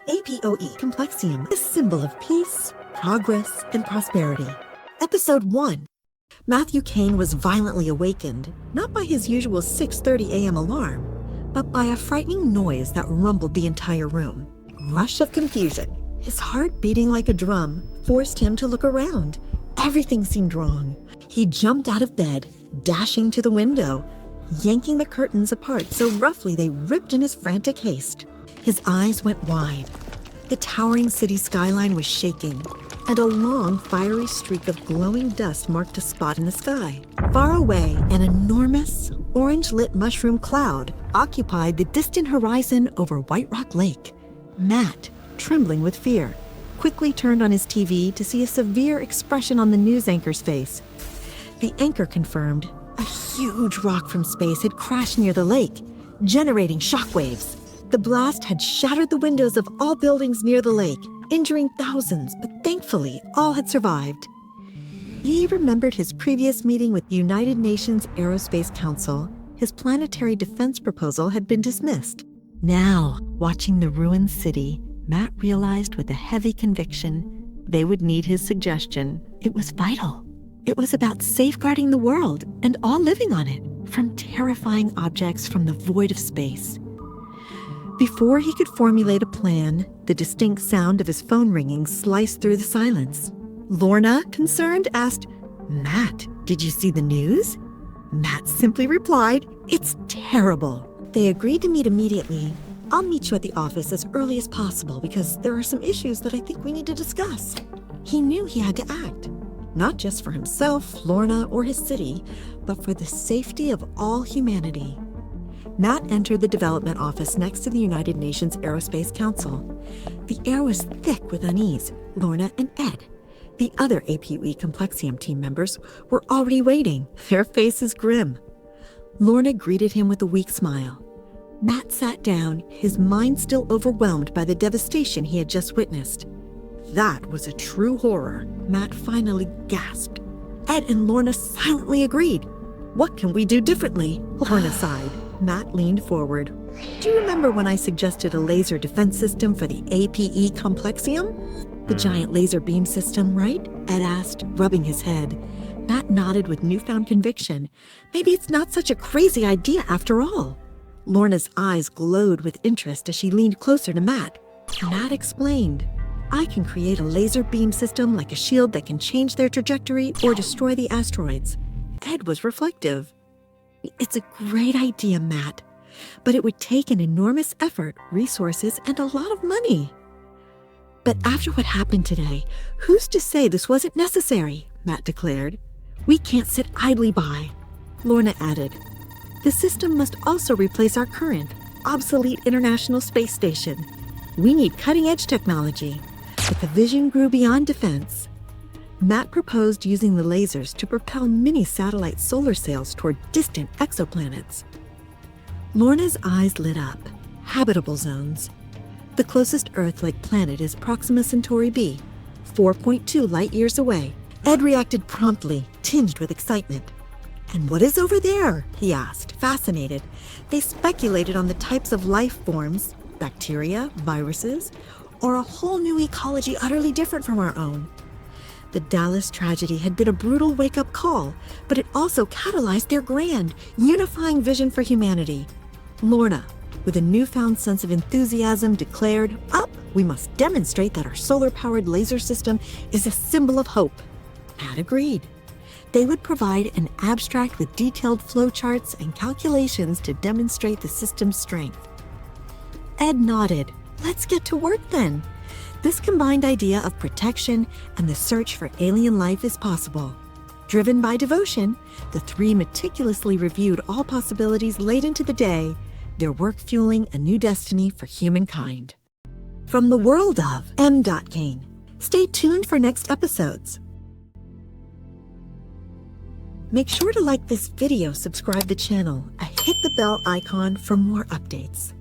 APOE Complexium, a symbol of peace, progress, and prosperity. Episode 1. Matthew Kane was violently awakened, not by his usual 6:30 a.m. alarm, but by a frightening noise that rumbled the entire room. Rush of confusion. His heart beating like a drum forced him to look around. Everything seemed wrong. He jumped out of bed, dashing to the window, yanking the curtains apart so roughly they ripped in his frantic haste. His eyes went wide. The towering city skyline was shaking, and a long, fiery streak of glowing dust marked a spot in the sky. Far away, an enormous, orange-lit mushroom cloud occupied the distant horizon over White Rock Lake. Matt, trembling with fear, quickly turned on his TV to see a severe expression on the news anchor's face. The anchor confirmed a huge rock from space had crashed near the lake, generating shockwaves. The blast had shattered the windows of all buildings near the lake, injuring thousands, but thankfully all had survived. He remembered his previous meeting with the United Nations Aerospace Council. His planetary defense proposal had been dismissed. Now, watching the ruined city, Matt realized with a heavy conviction they would need his suggestion. It was vital. It was about safeguarding the world and all living on it from terrifying objects from the void of space. Before he could formulate a plan, the distinct sound of his phone ringing sliced through the silence. Lorna, concerned, asked, "Matt, did you see the news?" Matt simply replied, "It's terrible." They agreed to meet immediately. "I'll meet you at the office as early as possible because there are some issues that I think we need to discuss." He knew he had to act, not just for himself, Lorna, or his city, but for the safety of all humanity. Matt entered the development office next to the United Nations Aerospace Council. The air was thick with unease. Lorna and Ed, the other APOE Complexium team members, were already waiting, their faces grim. Lorna greeted him with a weak smile. Matt sat down, his mind still overwhelmed by the devastation he had just witnessed. That was a true horror, Matt finally gasped. Ed and Lorna silently agreed. "What can we do differently?" Lorna sighed. Matt leaned forward. "Do you remember when I suggested a laser defense system for the APE Complexium?" "The giant laser beam system, right?" Ed asked, rubbing his head. Matt nodded with newfound conviction. Maybe it's not such a crazy idea after all. Lorna's eyes glowed with interest as she leaned closer to Matt. Matt explained, "I can create a laser beam system like a shield that can change their trajectory or destroy the asteroids." Ed was reflective. "It's a great idea, Matt, but it would take an enormous effort, resources, and a lot of money." "But after what happened today, who's to say this wasn't necessary?" Matt declared. "We can't sit idly by." Lorna added, "The system must also replace our current, obsolete International Space Station. We need cutting-edge technology." But the vision grew beyond defense. Matt proposed using the lasers to propel mini-satellite solar sails toward distant exoplanets. Lorna's eyes lit up. Habitable zones. The closest Earth-like planet is Proxima Centauri b, 4.2 light-years away. Ed reacted promptly, tinged with excitement. "And what is over there?" he asked, fascinated. They speculated on the types of life forms, bacteria, viruses, or a whole new ecology utterly different from our own. The Dallas tragedy had been a brutal wake-up call, but it also catalyzed their grand, unifying vision for humanity. Lorna, with a newfound sense of enthusiasm, declared, "We must demonstrate that our solar-powered laser system is a symbol of hope." Matt agreed. They would provide an abstract with detailed flowcharts and calculations to demonstrate the system's strength. Ed nodded. "Let's get to work then." This combined idea of protection and the search for alien life is possible. Driven by devotion, the three meticulously reviewed all possibilities late into the day, their work fueling a new destiny for humankind. From the world of MDOTKANE. Stay tuned for next episodes. Make sure to like this video, subscribe the channel, and hit the bell icon for more updates.